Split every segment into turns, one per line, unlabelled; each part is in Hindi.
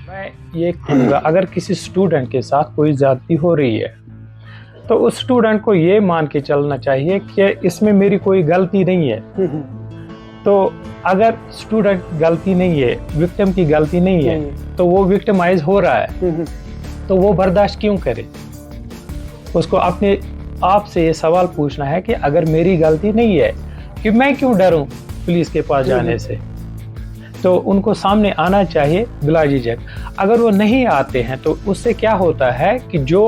मैं ये कहूँगा, अगर किसी स्टूडेंट के साथ कोई ज्यादती हो रही है तो उस स्टूडेंट को ये मान के चलना चाहिए कि इसमें मेरी कोई गलती नहीं है। तो अगर स्टूडेंट गलती नहीं है, विक्टिम की गलती नहीं है, तो वो विक्टिमाइज हो रहा है तो वो बर्दाश्त क्यों करे। उसको अपने आप से ये सवाल पूछना है कि अगर मेरी गलती नहीं है कि मैं क्यों डरूं पुलिस के पास जाने से। तो उनको सामने आना चाहिए बिला झिझक। अगर वो नहीं आते हैं तो उससे क्या होता है कि जो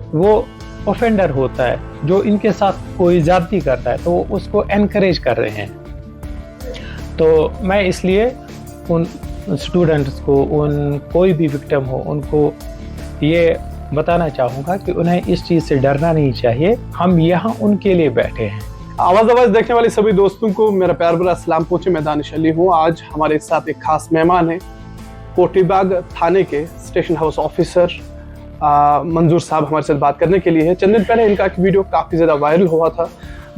वो ऑफेंडर होता है, जो इनके साथ कोई ज्यादती करता है, तो वो उसको एनकरेज कर रहे हैं। तो मैं इसलिए उन स्टूडेंट्स को, उन कोई भी विक्टिम हो, उनको ये बताना चाहूँगा कि उन्हें इस चीज़ से डरना नहीं चाहिए। हम यहाँ उनके लिए बैठे हैं।
आवाज़ देखने वाले सभी दोस्तों को मेरा प्यार भरा सलाम पहुंचे। मैं दानिश अली हूँ। आज हमारे साथ एक खास मेहमान है, कोटीबाग थाने के स्टेशन हाउस ऑफिसर मंजूर साहब हमारे साथ बात करने के लिए है। चंद दिन पहले इनका एक वीडियो काफ़ी ज़्यादा वायरल हुआ था,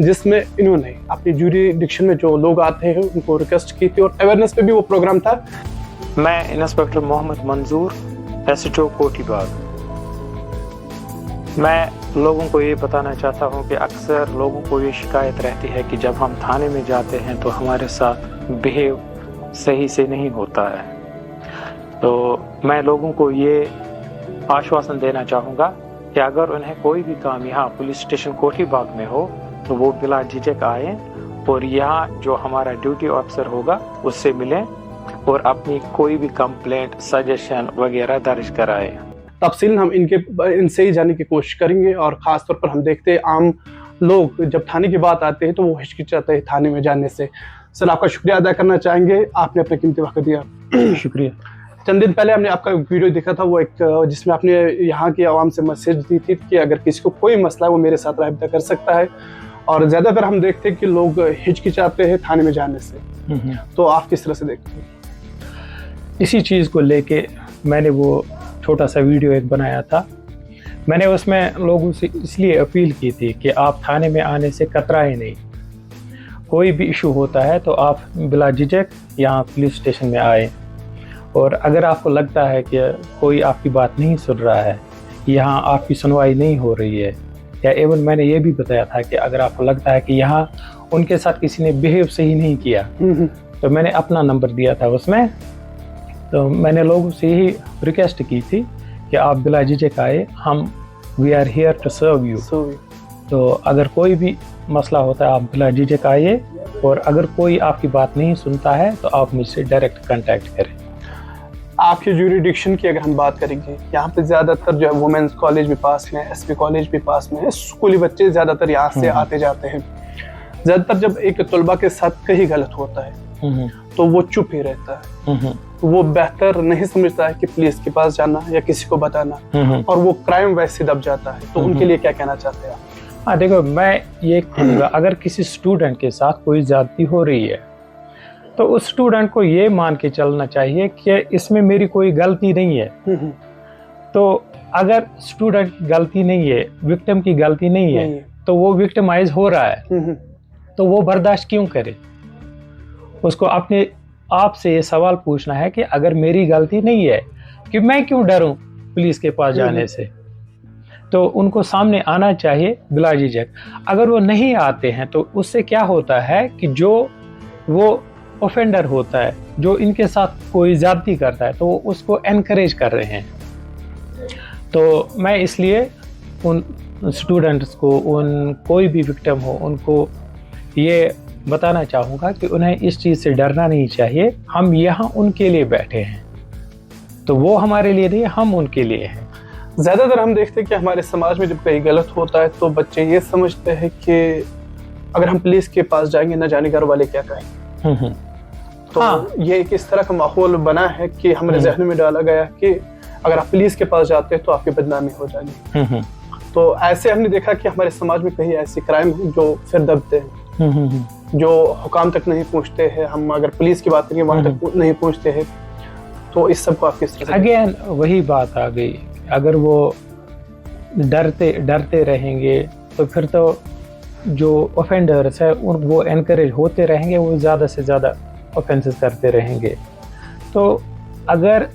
जिसमें इन्होंने अपनी ज्यूरिडिक्शन में जो लोग आते हैं उनको रिक्वेस्ट की थी और अवेयरनेस पे भी वो प्रोग्राम था।
मैं इंस्पेक्टर मोहम्मद मंजूर, एसएचओ कोटीबाग। मैं लोगों को ये बताना चाहता हूँ कि अक्सर लोगों को ये शिकायत रहती है कि जब हम थाने में जाते हैं तो हमारे साथ बिहेव सही से नहीं होता है। तो मैं लोगों को ये आश्वासन देना चाहूँगा कि अगर उन्हें कोई भी काम यहाँ पुलिस स्टेशन कोटीबाग में हो तो वो बिला झिझक आए और यहाँ जो हमारा ड्यूटी ऑफिसर होगा उससे मिलें और अपनी कोई भी कंप्लेंट, सजेशन वगैरह दर्ज कराएं।
तफसील हम इनसे ही जानने की कोशिश करेंगे। और ख़ास तौर पर हम देखते हैं आम लोग जब थाने की बात आते हैं तो वो हिचकिचाते हैं थाने में जाने से। सर, आपका शुक्रिया अदा करना चाहेंगे, आपने अपना कीमती वक्त दिया।
शुक्रिया।
चंद दिन पहले हमने आपका वीडियो देखा था, वो एक जिसमें आपने यहाँ की आवाम से मैसेज दी थी कि अगर किसी को कोई मसला है वो मेरे साथ राब्ता कर सकता है। और ज़्यादातर हम देखते हैं कि लोग हिचकिचाते हैं थाने में जाने से। तो आप किस तरह से देखते हैं?
इसी चीज़ को लेके मैंने वो छोटा सा वीडियो एक बनाया था। मैंने उसमें लोगों से इसलिए अपील की थी कि आप थाने में आने से कतराएं नहीं। कोई भी इशू होता है तो आप बिला झिझक यहाँ पुलिस स्टेशन में आए। और अगर आपको लगता है कि कोई आपकी बात नहीं सुन रहा है, यहाँ आपकी सुनवाई नहीं हो रही है, या एवन मैंने ये भी बताया था कि अगर आपको लगता है कि यहाँ उनके साथ किसी ने बिहेव सही नहीं किया, तो मैंने अपना नंबर दिया था उसमें। तो मैंने लोगों से ही रिक्वेस्ट की थी कि आप बिला झिझक आए, हम we are here to serve you. तो अगर कोई भी मसला होता है आप बिला झिझक आइए, और अगर कोई आपकी बात नहीं सुनता है तो आप मुझसे डायरेक्ट कांटेक्ट करें।
आपके ज्यूरिडिक्शन की अगर हम बात करेंगे, यहाँ पे ज़्यादातर जो है वुमेंस कॉलेज भी पास में है, एसपी कॉलेज भी पास में है, स्कूली बच्चे ज़्यादातर यहाँ से आते जाते हैं। ज़्यादातर जब एक तलबा के साथ कहीं गलत होता है तो वो चुप ही रहता है। वो बेहतर नहीं समझता है कि पुलिस के पास जाना या किसी को बताना, और वो क्राइम वैसे दब जाता है। तो उनके लिए क्या कहना चाहते हैं आप?
हाँ, देखो, मैं ये कहूँगा, अगर किसी स्टूडेंट के साथ कोई ज्यादती हो रही है तो उस स्टूडेंट को ये मान के चलना चाहिए कि इसमें मेरी कोई गलती नहीं है। तो अगर स्टूडेंट गलती नहीं है, विक्टिम की गलती नहीं है, तो वो विक्टिमाइज हो रहा है तो वो बर्दाश्त क्यों करे। उसको अपने आप से ये सवाल पूछना है कि अगर मेरी गलती नहीं है कि मैं क्यों डरूं पुलिस के पास जाने से। तो उनको सामने आना चाहिए बिला झिझक। अगर वो नहीं आते हैं तो उससे क्या होता है कि जो वो ऑफेंडर होता है, जो इनके साथ कोई ज्यादती करता है, तो वो उसको एनकरेज कर रहे हैं। तो मैं इसलिए उन स्टूडेंट्स को, उन कोई भी विक्टिम हो, उनको ये बताना चाहूँगा कि उन्हें इस चीज़ से डरना नहीं चाहिए। हम यहाँ उनके लिए बैठे हैं। तो वो हमारे लिए नहीं, हम उनके लिए हैं।
ज़्यादातर हम देखते हैं कि हमारे समाज में जब कहीं गलत होता है तो बच्चे ये समझते हैं कि अगर हम पुलिस के पास जाएंगे न जाने घर वाले क्या कहेंगे। तो हाँ, ये एक इस तरह का माहौल बना है कि हमारे जहन में डाला गया कि अगर आप पुलिस के पास जाते हैं तो आपकी बदनामी हो जाएगी। तो ऐसे हमने देखा कि हमारे समाज में कई ऐसे क्राइम हैं जो फिर दबते हैं, जो हुकाम तक नहीं पहुंचते हैं। हम अगर पुलिस की बात करेंगे वहां तक नहीं पहुंचते हैं। तो इस सब को आप किस तरह से?
अगेन वही बात आ गई, अगर वो डरते रहेंगे तो फिर तो जो ऑफेंडर्स है वो एनकरेज होते रहेंगे, वो ज़्यादा से ज़्यादा ऑफेंसेस करते रहेंगे। तो अगर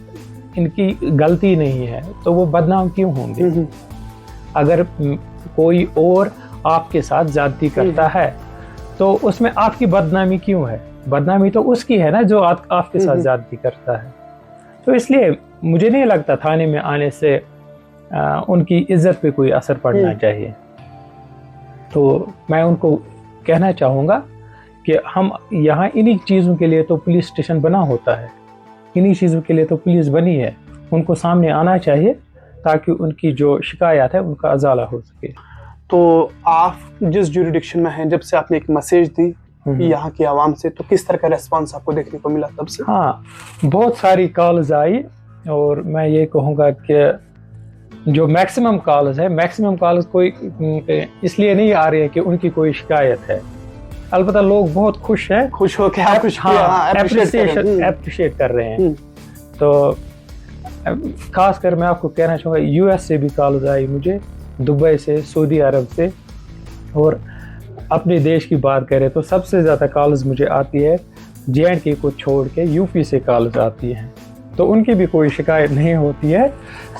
इनकी गलती नहीं है तो वो बदनाम क्यों होंगे? अगर कोई और आपके साथ ज्यादती करता है तो उसमें आपकी बदनामी क्यों है? बदनामी तो उसकी है ना जो आपके साथ ज्यादती करता है। तो इसलिए मुझे नहीं लगता थाने में आने से उनकी इज्जत पे कोई असर पड़ना चाहिए। तो मैं उनको कहना चाहूँगा कि हम यहाँ इन्हीं चीज़ों के लिए तो पुलिस स्टेशन बना होता है, इन्हीं चीज़ों के लिए तो पुलिस बनी है। उनको सामने आना चाहिए ताकि उनकी जो शिकायत है उनका अजाला हो सके।
तो आप जिस ज्यूरिडिक्शन में हैं, जब से आपने एक मैसेज दी यहाँ की आवाम से, तो किस तरह का रेस्पॉन्स आपको देखने को मिला तब से?
हाँ, बहुत सारी कॉल्स आई और मैं ये कहूँगा कि जो मैक्सिमम कॉल्स है, मैक्सिमम कॉल्स कोई इसलिए नहीं आ रही है कि उनकी कोई शिकायत है। अलबत्ता लोग बहुत खुश हैं,
खुश हो के
एप्रिशिएट कर रहे हैं। तो खास कर मैं आपको कहना चाहूँगा यूएस से भी कॉल्स आई मुझे, दुबई से, सऊदी अरब से, और अपने देश की बात करें तो सबसे ज़्यादा कॉल्स मुझे आती है जे.एंड.के को छोड़ के यूपी से कॉल्स आती हैं। तो उनकी भी कोई शिकायत नहीं होती है,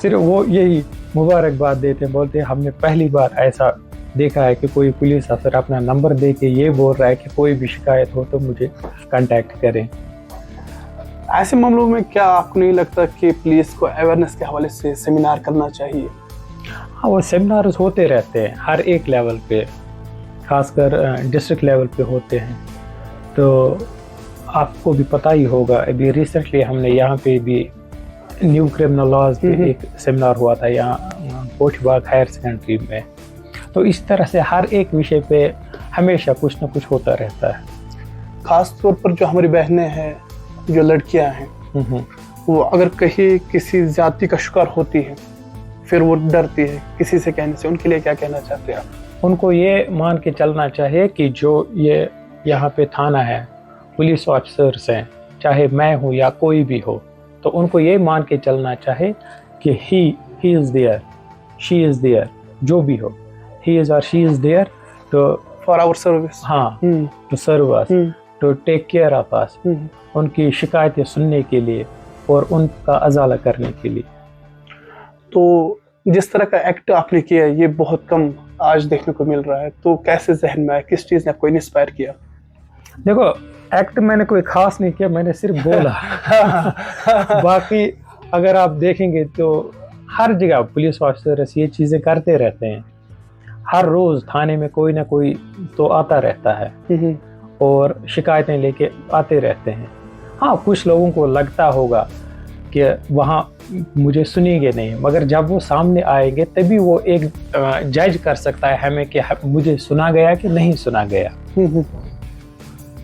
सिर्फ वो यही मुबारकबाद देते हैं, बोलते हैं हमने पहली बार ऐसा देखा है कि कोई पुलिस अफसर अपना नंबर दे के ये बोल रहा है कि कोई भी शिकायत हो तो मुझे कांटेक्ट करें।
ऐसे मामलों में क्या आपको नहीं लगता कि पुलिस को अवेयरनेस के हवाले से सेमिनार करना चाहिए?
हाँ, वो सेमिनार्स होते रहते हैं हर एक लेवल पे, खासकर डिस्ट्रिक्ट लेवल पे होते हैं। तो आपको भी पता ही होगा, अभी रिसेंटली हमने यहाँ पे भी न्यू क्रिमिनल लॉज पे एक सेमिनार हुआ था यहाँ कोठीबाग हायर सेकेंडरी में। तो इस तरह से हर एक विषय पे हमेशा कुछ ना कुछ होता रहता है।
खास तौर पर जो हमारी बहनें हैं, जो लड़कियां हैं, वो अगर कहीं किसी जाति का शिकार होती है फिर वो डरती है किसी से कहने से, उनके लिए क्या कहना चाहते हैं आप?
उनको ये मान के चलना चाहिए कि जो ये यहाँ पे थाना है, पुलिस ऑफिसर्स हैं, चाहे मैं हूँ या कोई भी हो, तो उनको ये मान के चलना चाहिए कि he is there, she is there, जो भी हो, ही इज़ और she is there to
for our service.
हाँ, to serve us, to take care of us, उनकी शिकायतें सुनने के लिए और उनका अजाला करने के लिए।
तो जिस तरह का एक्ट आपने किया है ये बहुत कम आज देखने को मिल रहा है, तो कैसे जहन में आया, किस चीज़ ने आपको इंस्पायर किया?
देखो, एक्ट मैंने कोई खास नहीं किया, मैंने सिर्फ बोला। बाकी अगर आप देखेंगे तो हर जगह पुलिस ऑफिसर ये चीज़ें करते रहते हैं। हर रोज़ थाने में कोई ना कोई तो आता रहता है और शिकायतें लेके आते रहते हैं। हाँ, कुछ लोगों को लगता होगा कि वहाँ मुझे सुनेंगे नहीं, मगर जब वो सामने आएंगे तभी वो एक जज कर सकता है हमें कि मुझे सुना गया कि नहीं सुना गया।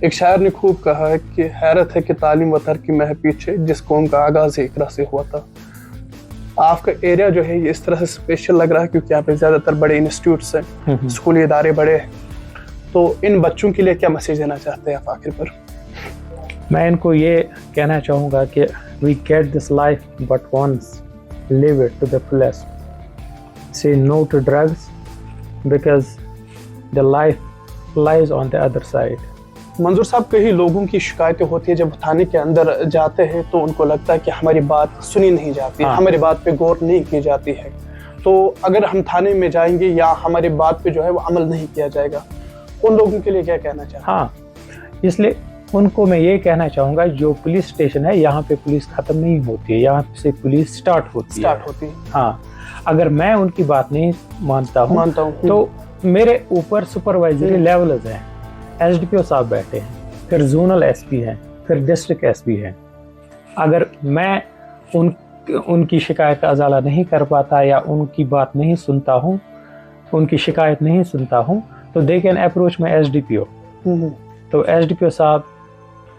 एक शायर ने खूब कहा है कि हैरत है कि तालीम वतर की मह पीछे जिस कौम का आगाज इकरा से हुआ था। आपका एरिया जो है ये इस तरह से स्पेशल लग रहा है क्योंकि यहाँ पे ज्यादातर बड़े इंस्टीट्यूट्स हैं, स्कूली इदारे बड़े हैं। तो इन बच्चों के लिए क्या मैसेज देना चाहते हैं आप आखिर पर?
मैं इनको ये कहना चाहूँगा कि we get this life but once, live it to the fullest. Say no to drugs because the life lies on the other side.
मंजूर साहब, कई लोगों की शिकायतें होती है जब थाने के अंदर जाते हैं तो उनको लगता है कि हमारी बात सुनी नहीं जाती, हमारी बात पे गौर नहीं की जाती है। तो अगर हम थाने में जाएंगे या हमारी बात पे जो है वो अमल नहीं किया जाएगा, उन लोगों के लिए क्या कहना चाहिए?
हाँ, इसलिए उनको मैं ये कहना चाहूँगा, जो पुलिस स्टेशन है यहाँ पे पुलिस खत्म नहीं होती है, यहाँ से पुलिस स्टार्ट होती है। हाँ, अगर मैं उनकी बात नहीं मानता हूँ तो मेरे ऊपर सुपरवाइजरी लेवल्स हैं, एसडीपीओ साहब बैठे हैं, फिर जोनल एसपी हैं, फिर डिस्ट्रिक्ट एसपी हैं। अगर मैं उनकी शिकायत का अजाला नहीं कर पाता या उनकी बात नहीं सुनता हूँ, उनकी शिकायत नहीं सुनता हूँ, तो they can approach my SDPO. तो एसडीपीओ साहब,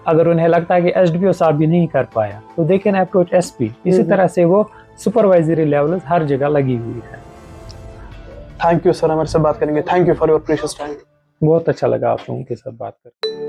अगर उन्हें लगता है कि एसडीपीओ साहब भी नहीं कर पाया तो दे कैन अप्रोच एसपी। इसी तरह से वो सुपरवाइजरी लेवल हर जगह लगी हुई है।
थैंक यू सर, हमारे साथ बात करेंगे। Thank you for your precious time.
बहुत अच्छा लगा आप लोगों के साथ बात करके।